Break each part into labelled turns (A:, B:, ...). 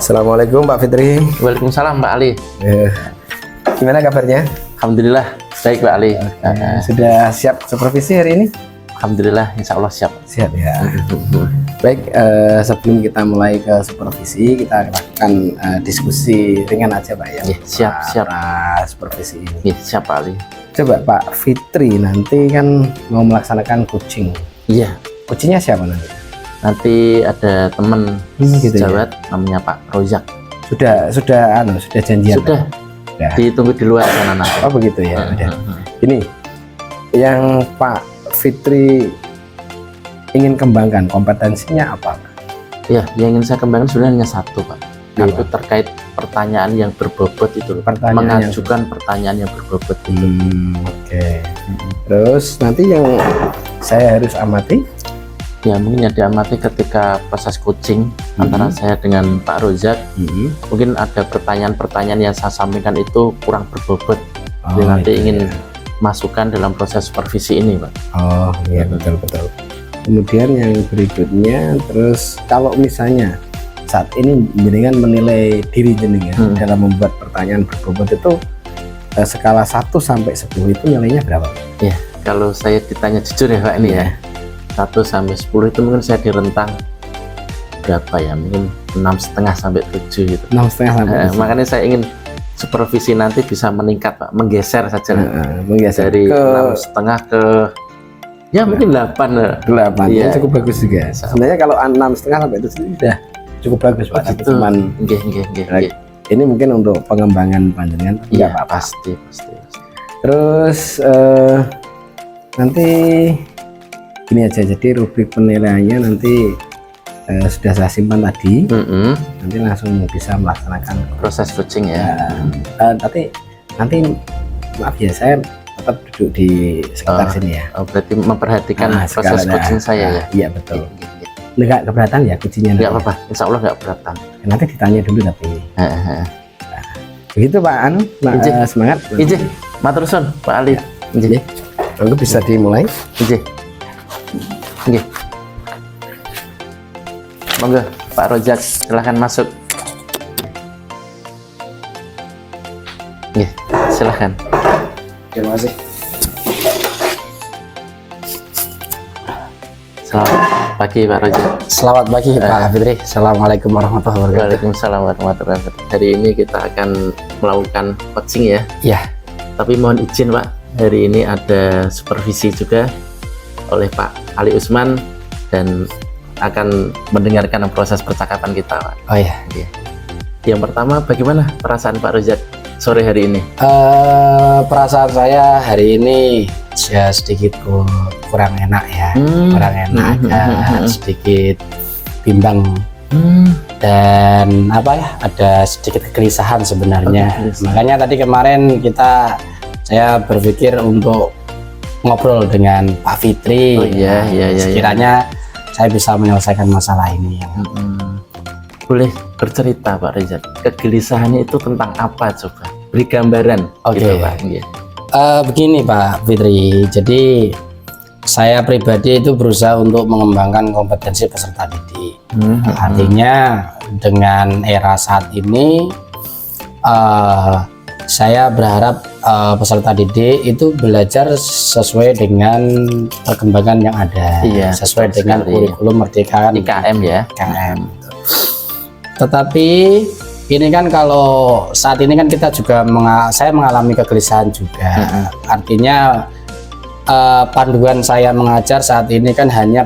A: Assalamualaikum Pak Fitri.
B: Waalaikumsalam Pak Ali.
A: Gimana kabarnya?
B: Alhamdulillah baik Pak Ali.
A: Sudah siap supervisi hari ini?
B: Alhamdulillah, insya Allah siap.
A: Siap ya. Baik, sebelum kita mulai ke supervisi, kita lakukan diskusi ringan aja Pak ya.
B: Siap.
A: Supervisi ini.
B: Siap Pak Ali.
A: Coba Pak Fitri nanti kan mau melaksanakan coaching.
B: Iya.
A: Coachingnya siapa nanti?
B: Nanti ada teman
A: gitu
B: sejawat namanya Pak Rozak.
A: Sudah janjian?
B: Sudah. Ditunggu di luar sana nanti.
A: Oh begitu ya. Ini yang Pak Fitri ingin kembangkan kompetensinya apa?
B: Ya, yang ingin saya kembangkan sebenarnya hanya satu Pak, yaitu terkait pertanyaan yang berbobot itu, mengajukan pertanyaan yang berbobot itu.
A: Oke. Terus nanti yang saya harus amati?
B: Ya mungkin ada amati ketika proses coaching antara saya dengan Pak Rozak, mungkin ada pertanyaan-pertanyaan yang saya sampaikan itu kurang berbobot. Jadi nanti ingin masukkan dalam proses supervisi ini Pak. Oh
A: iya betul. Kemudian yang berikutnya, terus kalau misalnya saat ini jenengan menilai diri jenengan dalam membuat pertanyaan berbobot itu skala 1 sampai 10 itu nilainya berapa?
B: Ya kalau saya ditanya jujur ya Pak ini ya, 1 sampai 10 itu mungkin saya di rentang berapa ya, mungkin 6,5 sampai 7 gitu. 6,5 sampai 7. Makanya saya ingin supervisi nanti bisa meningkat Pak, menggeser saja
A: menggeser
B: dari 6,5 ke ya mungkin 8
A: ya. Cukup bagus juga sebenarnya. Kalau 6,5 sampai 7 sudah cukup bagus Pak. Tapi cuman ini mungkin untuk pengembangan panjenengan
B: ya pasti.
A: Terus nanti gini aja, jadi rubrik penilaiannya nanti sudah saya simpan tadi. Nanti langsung bisa melaksanakan
B: proses coaching ya.
A: Tapi nanti maaf ya, saya tetap duduk di sekitar sini ya.
B: Berarti memperhatikan proses coaching saya ya.
A: Iya betul. Nggak keberatan ya coachingnya?
B: Nggak apa-apa, insya Allah nggak keberatan.
A: Nanti ditanya dulu tapi. Begitu Pak An. Semangat.
B: Ije, matur suwun Pak Ali.
A: Ije. Lalu bisa dimulai.
B: Ije. Oke. Monggo Pak Rozak, silahkan masuk. Silahkan.
A: Terima kasih.
B: Selamat pagi Pak Rozak.
A: Selamat pagi Pak Fitri. Assalamualaikum warahmatullahi wabarakatuh.
B: Waalaikumsalam warahmatullahi wabarakatuh. Hari ini kita akan melakukan coaching ya.
A: Iya.
B: Tapi mohon izin Pak, hari ini ada supervisi juga oleh Pak Ali Usman dan akan mendengarkan proses percakapan kita Pak. Oh iya. Yang pertama, bagaimana perasaan Pak Rozak sore hari ini?
A: Perasaan saya hari ini ya sedikit kurang enak ya. Kurang enak, sedikit bimbang. Dan apa ya, ada sedikit kegelisahan sebenarnya. Makanya tadi kemarin saya berpikir untuk ngobrol dengan Pak Fitri. Sekiranya saya bisa menyelesaikan masalah ini.
B: Boleh bercerita Pak Rozak, kegelisahannya itu tentang apa coba? Beri gambaran. Gitu, Pak.
A: Begini Pak Fitri, jadi saya pribadi itu berusaha untuk mengembangkan kompetensi peserta didik. Artinya dengan era saat ini saya berharap peserta didik itu belajar sesuai dengan perkembangan yang ada, sesuai dengan kurikulum Merdeka
B: IKM ya.
A: IKM. Tetapi ini kan kalau saat ini kan kita juga saya mengalami kegelisahan juga. Artinya panduan saya mengajar saat ini kan hanya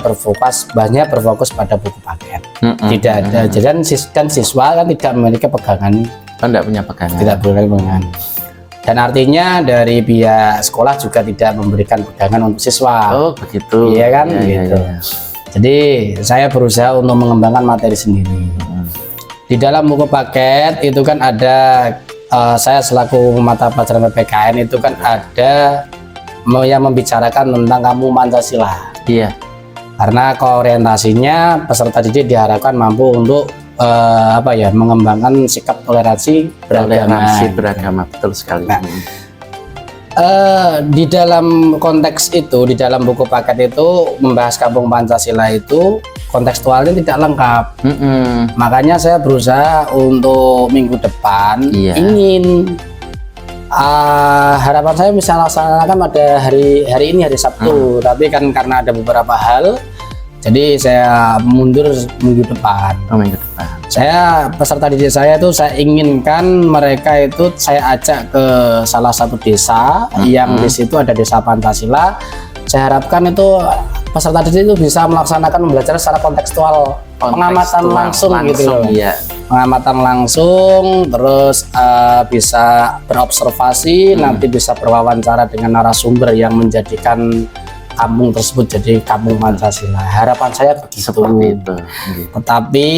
A: banyak berfokus pada buku paket. Tidak ada, dan siswa kan tidak memiliki pegangan.
B: Tidak punya pegangan.
A: Tidak punya pegangan. Dan artinya dari pihak sekolah juga tidak memberikan pegangan untuk siswa.
B: Oh begitu.
A: Iya kan, gitu. Jadi saya berusaha untuk mengembangkan materi sendiri. Di dalam buku paket itu kan ada, saya selaku mata pelajaran PPKN itu kan ada yang membicarakan tentang kamu Pancasila.
B: Iya.
A: Karena koorientasinya peserta didik diharapkan mampu untuk mengembangkan sikap toleransi
B: beragama. Betul sekali.
A: Nah, di dalam konteks itu, di dalam buku paket itu membahas kampung Pancasila itu kontekstualnya tidak lengkap. Makanya saya berusaha untuk minggu depan ingin harapan saya bisa laksanakan pada hari ini, hari Sabtu, tapi kan karena ada beberapa hal, jadi saya mundur minggu depan.
B: Minggu depan.
A: Saya peserta didik saya itu saya inginkan mereka itu saya ajak ke salah satu desa yang di situ ada desa Pancasila. Saya harapkan itu peserta didik itu bisa melaksanakan belajar secara kontekstual, pengamatan langsung gitu loh.
B: Iya.
A: Pengamatan langsung, terus bisa berobservasi, nanti bisa berwawancara dengan narasumber yang menjadikan kampung tersebut jadi kampung Pancasila. Harapan saya begitu.
B: Seperti itu.
A: Tetapi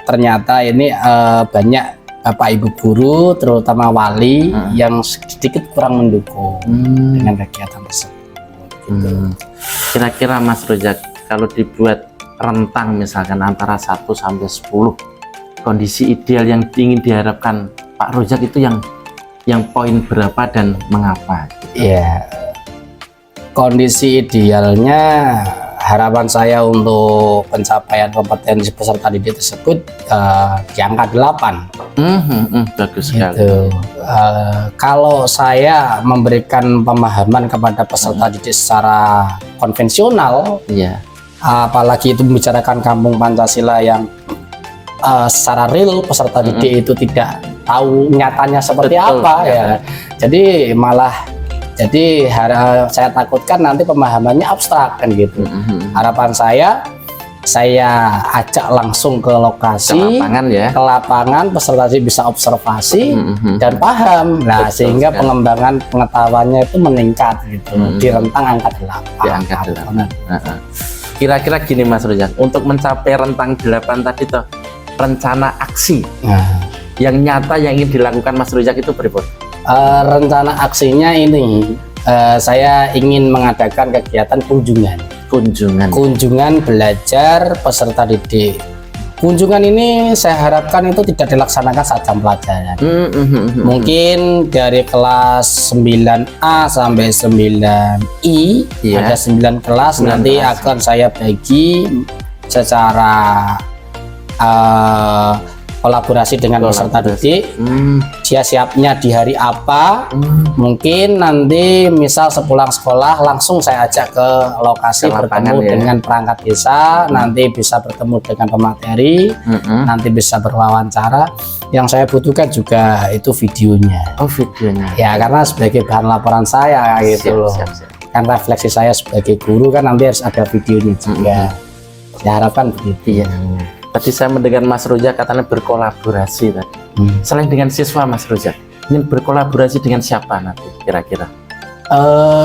A: ternyata ini banyak Bapak Ibu guru, terutama wali yang sedikit kurang mendukung dengan kegiatan tersebut. Gitu.
B: Kira-kira Mas Rojak, kalau dibuat rentang misalkan antara 1 sampai 10, kondisi ideal yang ingin diharapkan Pak Rojak itu yang poin berapa dan mengapa?
A: Iya. Kondisi idealnya harapan saya untuk pencapaian kompetensi peserta didik tersebut di angka 8.
B: Bagus sekali.
A: Gitu. Kalau saya memberikan pemahaman kepada peserta didik secara konvensional, apalagi itu membicarakan kampung Pancasila yang secara real peserta didik itu tidak tahu nyatanya seperti apa ya. Jadi saya takutkan nanti pemahamannya abstrak kan gitu. Harapan saya ajak langsung ke lokasi, ke lapangan, peserta didik bisa observasi dan paham. Nah, sehingga pengembangan pengetahuannya itu meningkat gitu di rentang angka 8.
B: Di angka 8. Kira-kira gini Mas Rojak, untuk mencapai rentang 8 tadi tuh, rencana aksi yang nyata yang ingin dilakukan Mas Rojak itu berapa?
A: Rencana aksinya ini saya ingin mengadakan kegiatan kunjungan belajar peserta didik. Kunjungan ini saya harapkan itu tidak dilaksanakan saat jam pelajaran. Mungkin dari kelas 9A sampai 9I ada 9 kelas, nanti akan saya bagi secara kolaborasi dengan peserta didik. Dia siapnya di hari apa, mungkin nanti misal sepulang sekolah langsung saya ajak ke lokasi bertemu dengan perangkat desa, nanti bisa bertemu dengan pemateri, nanti bisa berwawancara. Yang saya butuhkan juga itu videonya. Ya, karena sebagai bahan laporan saya gitu loh. Kan refleksi saya sebagai guru kan nanti harus ada videonya juga. Saya harapkan begitu ya.
B: Tadi saya mendengar Mas Rojak katanya berkolaborasi tadi. Selain dengan siswa Mas Rojak, ingin berkolaborasi dengan siapa nanti kira-kira?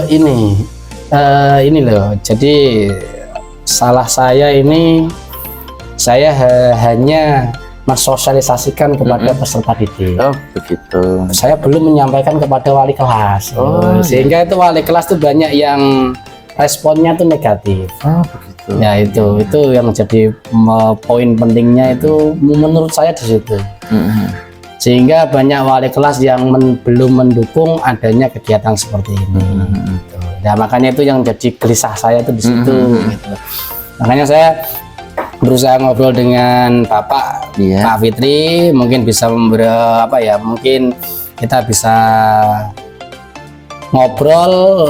A: Ini loh. Jadi salah saya ini hanya mensosialisasikan kepada peserta didik.
B: Oh begitu.
A: Saya belum menyampaikan kepada wali kelas. Sehingga itu wali kelas tuh banyak yang responnya tuh negatif.
B: Begitu.
A: Ya itu yang jadi poin pentingnya itu menurut saya di situ. Sehingga banyak wali kelas yang belum mendukung adanya kegiatan seperti ini. Gitu. Ya makanya itu yang jadi gelisah saya tuh di situ. Gitu. Makanya saya berusaha ngobrol dengan Bapak Pak Fitri, mungkin bisa mungkin kita bisa ngobrol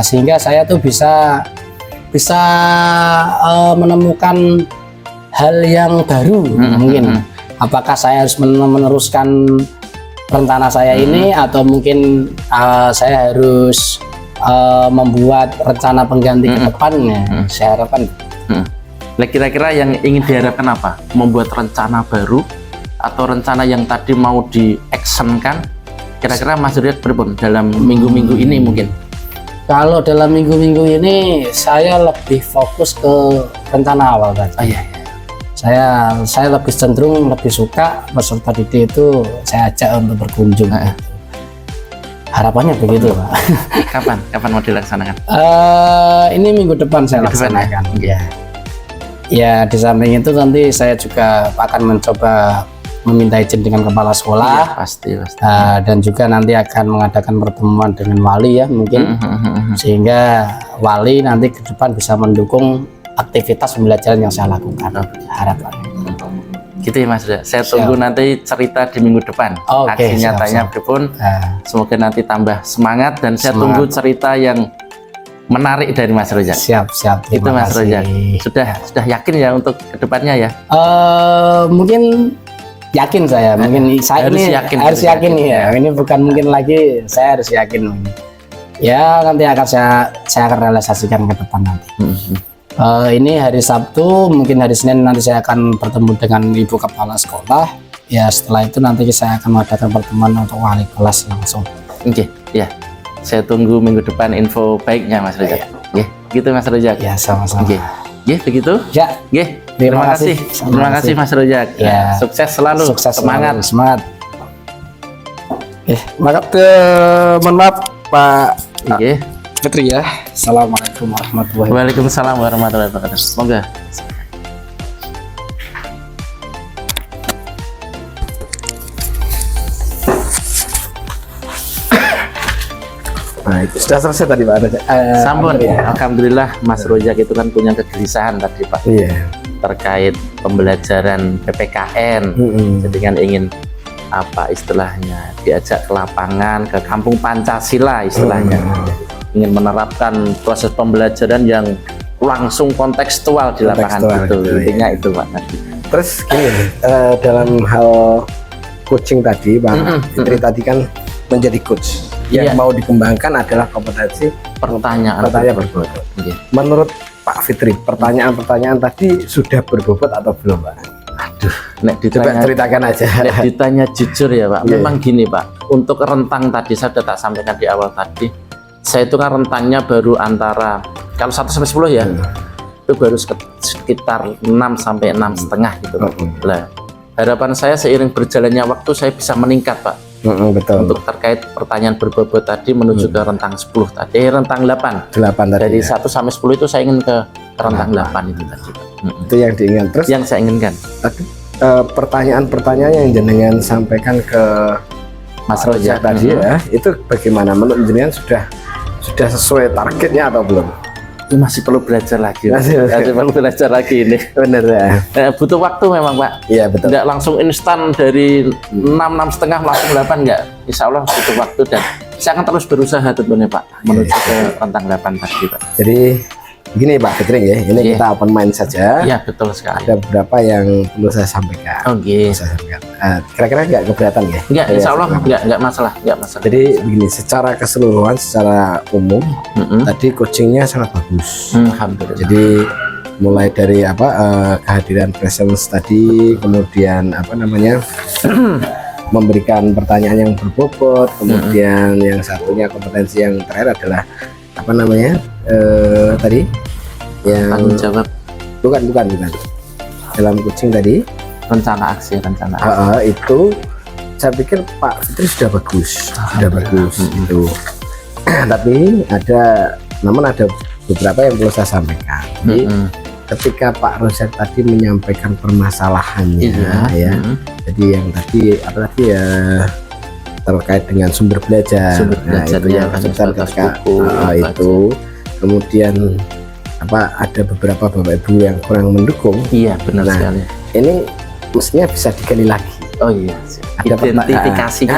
A: sehingga saya tuh bisa menemukan hal yang baru. Mungkin apakah saya harus meneruskan rencana saya ini atau mungkin saya harus membuat rencana pengganti ke depannya. Saya harapkan
B: Nah, kira-kira yang ingin diharapkan apa? Membuat rencana baru atau rencana yang tadi mau di-actionkan? Kira-kira Mas Rojak berpun dalam minggu-minggu ini mungkin?
A: Kalau dalam minggu-minggu ini saya lebih fokus ke rencana awal tadi. Saya lebih cenderung lebih suka peserta didik itu saya ajak untuk berkunjung. Harapannya begitu, Pak.
B: Kapan mau dilaksanakan?
A: Ini minggu depan saya laksanakan. Ya, di samping itu nanti saya juga akan mencoba meminta izin dengan kepala sekolah.
B: Pasti.
A: Dan juga nanti akan mengadakan pertemuan dengan wali ya mungkin, sehingga wali nanti ke depan bisa mendukung aktivitas pembelajaran yang saya lakukan. Harapan.
B: Gitu ya Mas Roja. Saya tunggu nanti cerita di minggu depan. Aksi nyatanya pun semoga nanti tambah semangat dan saya tunggu cerita yang menarik dari Mas Roja.
A: Siap.
B: Itu Mas Roja. Sudah yakin ya untuk kedepannya ya?
A: Mungkin yakin saya. Mungkin saya harus yakin ya. Ini bukan mungkin lagi, saya harus yakin. Ya nanti akan saya akan realisasikan ke depan nanti. Ini hari Sabtu, mungkin hari Senin nanti saya akan bertemu dengan Ibu Kepala Sekolah. Ya setelah itu nanti saya akan mengadakan pertemuan untuk wali kelas langsung.
B: Oke, ya. Saya tunggu minggu depan info baiknya Mas Roja. Gitu Mas Roja.
A: Ya sama-sama.
B: Begitu?
A: Ya.
B: Terima kasih. Terima kasih Mas Roja.
A: Ya.
B: Sukses selalu. Semangat.
A: Mohon maaf Pak Fitri ya. Assalamualaikum warahmatullahi wabarakatuh.
B: Waalaikumsalam warahmatullahi wabarakatuh. Semoga.
A: Nah, itu sudah selesai tadi Pak.
B: Sampun. Alhamdulillah Mas Rojak itu kan punya kegelisahan tadi Pak.
A: Iya.
B: Terkait pembelajaran PPKN. Jadi kan ingin apa istilahnya diajak ke lapangan, ke kampung Pancasila istilahnya. Ingin menerapkan proses pembelajaran yang langsung kontekstual di lapangan itu. Intinya itu Pak.
C: Terus gini, dalam hal coaching tadi Pak Fitri tadi kan menjadi coach. Yang mau dikembangkan adalah kompetensi pertanyaan berbobot. Menurut Pak Fitri, pertanyaan-pertanyaan tadi sudah berbobot atau belum Pak?
B: Aduh,
C: coba ceritakan aja.
B: Ditanya jujur ya Pak, memang gini Pak, untuk rentang tadi saya sudah tak sampaikan di awal tadi, saya itu kan rentangnya baru antara, kalau 1 sampai 10 ya, itu baru sekitar 6 sampai 6,5 gitu Pak. Lah, harapan saya seiring berjalannya waktu saya bisa meningkat Pak.
C: Betul.
B: Untuk terkait pertanyaan berbobot tadi menuju ke rentang 10 tadi, rentang 8
C: tadi.
B: Dari 1 sampai 10 itu saya ingin ke rentang 8 itu tadi.
C: Itu yang diinginkan. Terus
B: yang saya inginkan.
C: Pertanyaan-pertanyaan yang jenengan sampaikan ke
B: Mas Rojak
C: tadi ya, itu bagaimana? Menurut jenengan sudah sesuai targetnya atau belum?
B: Ini masih perlu belajar lagi. Masih perlu belajar lagi ini.
C: Benar ya.
B: Butuh waktu memang Pak.
C: Iya betul.
B: Nggak langsung instan dari 6,5 langsung 8 nggak. Insya Allah butuh waktu dan saya akan terus berusaha tentunya Pak menuju ke rentang 8 tadi Pak.
C: Jadi begini Pak Fitri ya, ini kita open mind saja.
B: Iya betul sekali.
C: Ada beberapa yang perlu saya sampaikan. Kira-kira nggak keberatan ya?
B: Nggak, insya Allah nggak masalah.
C: Jadi begini, secara keseluruhan, secara umum, tadi coachingnya sangat bagus.
B: Alhamdulillah.
C: Jadi mulai dari kehadiran presence tadi, kemudian memberikan pertanyaan yang berbobot, kemudian yang satunya kompetensi yang terakhir adalah tadi yang
B: tanggung jawab.
C: Bukan dalam coaching tadi
B: rencana aksi
C: itu saya pikir Pak Fitri sudah bagus itu. Tapi ada beberapa yang perlu saya sampaikan. Jadi ketika Pak Rojak tadi menyampaikan permasalahannya jadi yang tadi terkait dengan sumber belajar itu yang ketika itu kemudian ada beberapa Bapak Ibu yang kurang mendukung.
B: Iya benar sekali.
C: Ini mestinya bisa digali lagi.
B: Oh iya.
C: Ada identifikasi.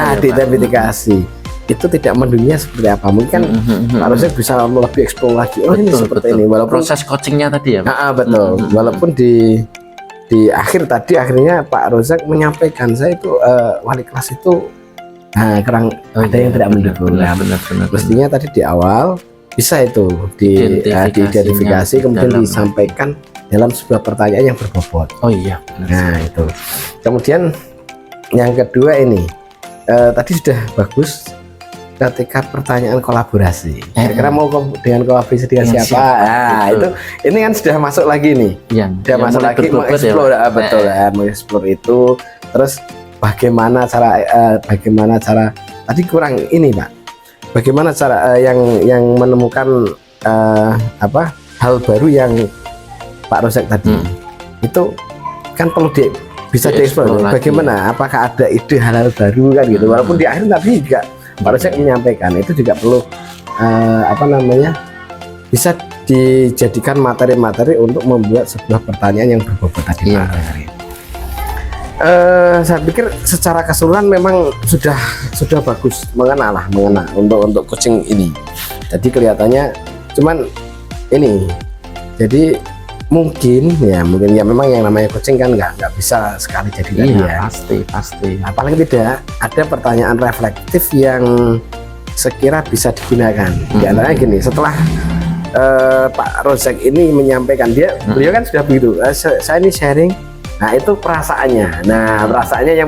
C: Itu tidak mendukungnya seperti apa? Mungkin harusnya bisa lebih eksplor lagi. Oh ini seperti ini. Walaupun
B: proses coachingnya tadi ya.
C: Betul. Walaupun di akhir tadi akhirnya Pak Rojak menyampaikan saya itu wali kelas itu kurang ada yang tidak mendukung.
B: Benar.
C: Mestinya tadi di awal bisa itu diidentifikasi kemudian disampaikan dalam sebuah pertanyaan yang berbobot.
B: Oh iya.
C: Nah itu. Kemudian yang kedua ini tadi sudah bagus ketika pertanyaan kolaborasi. Kira-kira mau dengan kolaborasi dengan siapa? Itu ini kan sudah masuk lagi nih. Sudah masuk lagi mengeksplor mengeksplor itu. Terus bagaimana cara tadi kurang ini Pak. Bagaimana cara yang menemukan hal baru yang Pak Rojak tadi itu kan perlu bisa dieksplor. Bagaimana? Apakah ada ide hal-hal baru kan gitu? Walaupun di akhir tadi juga Pak Rojak menyampaikan itu juga perlu bisa dijadikan materi-materi untuk membuat sebuah pertanyaan yang berbobot tadi,
B: Iya.
C: Pak. Saya pikir secara keseluruhan memang sudah bagus, mengena untuk coaching ini. Jadi kelihatannya cuman ini, jadi mungkin ya memang yang namanya coaching kan nggak bisa sekali jadi tadi
B: Iya,
C: ya.
B: pasti.
C: Nah, paling tidak ada pertanyaan reflektif yang sekira bisa digunakan. Di antaranya gini, setelah Pak Rozek ini menyampaikan, beliau kan sudah begitu, saya ini sharing. Nah, itu perasaannya. Nah, perasaannya yang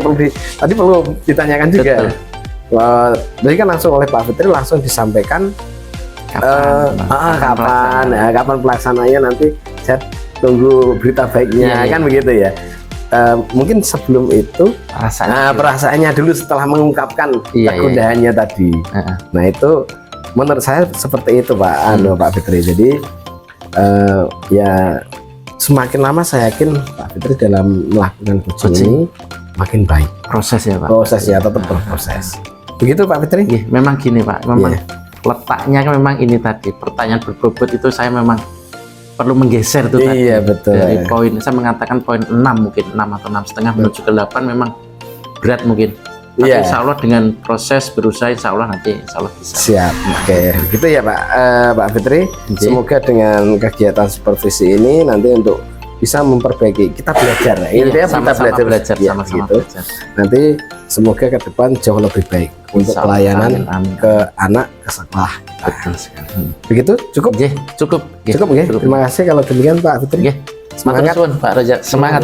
C: tadi perlu ditanyakan juga. Jadi kan langsung oleh Pak Fitri langsung disampaikan kapan pelaksananya, nanti saya tunggu berita baiknya, kan begitu ya. Mungkin sebelum itu perasaannya dulu setelah mengungkapkan kegundahannya tadi. Nah, itu menurut saya seperti itu, Pak Pak Fitri. Jadi ya semakin lama saya yakin Pak Fitri dalam melakukan coaching ini makin baik.
B: Prosesnya, Pak.
C: Prosesnya tetap berproses. Begitu, Pak Fitri?
B: Memang gini, Pak. Memang letaknya memang ini tadi, pertanyaan berbobot itu saya memang perlu menggeser tuh tadi.
C: Iya, betul.
B: Dari poin, saya mengatakan poin 6 mungkin, 6 atau 6,5 menuju ke 8 memang berat mungkin. Tapi insya Allah dengan proses berusaha, insya Allah nanti insya Allah bisa.
C: Siap, oke. Gitu ya, Pak Fitri. Semoga dengan kegiatan supervisi ini nanti untuk bisa memperbaiki, kita belajar. Intinya
B: sama-sama
C: kita belajar ya,
B: sama-sama
C: gitu.
B: belajar.
C: Nanti semoga ke depan jauh lebih baik untuk pelayanan ke anak, ke sekolah.
B: Betul sekali.
C: Begitu, cukup?
B: Cukup.
C: Cukup, ya. Terima kasih kalau demikian, Pak Fitri.
B: Semangat, Pak Rozak. Semangat.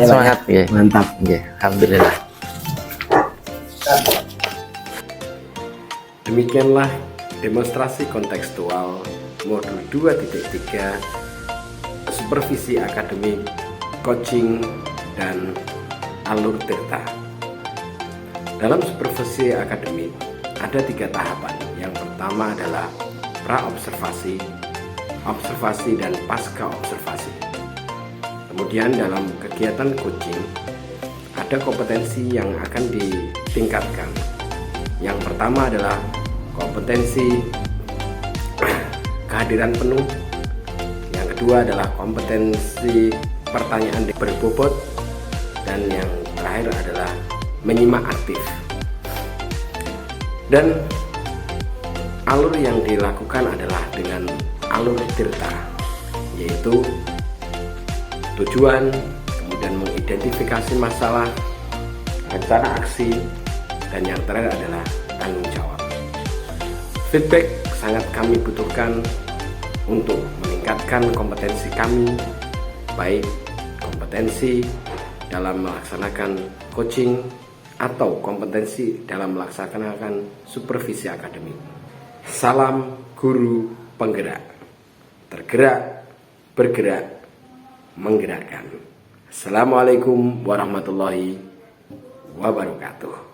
C: Mantap.
B: Alhamdulillah.
C: Demikianlah demonstrasi kontekstual modul 2.3 supervisi akademik, coaching, dan alur tirta. Dalam supervisi akademik ada 3 tahapan. Yang pertama adalah pra-observasi, observasi, dan pasca observasi. Kemudian dalam kegiatan coaching ada kompetensi yang akan ditingkatkan. Yang pertama adalah kompetensi kehadiran penuh. Yang kedua adalah kompetensi pertanyaan berbobot, dan yang terakhir adalah menyimak aktif. Dan alur yang dilakukan adalah dengan alur tirta, yaitu tujuan, kemudian mengidentifikasi masalah, rencana aksi, dan yang terakhir adalah tanggung jawab. Feedback sangat kami butuhkan untuk meningkatkan kompetensi kami, baik kompetensi dalam melaksanakan coaching atau kompetensi dalam melaksanakan supervisi akademik. Salam guru penggerak, tergerak, bergerak, menggerakkan. Assalamualaikum warahmatullahi wabarakatuh.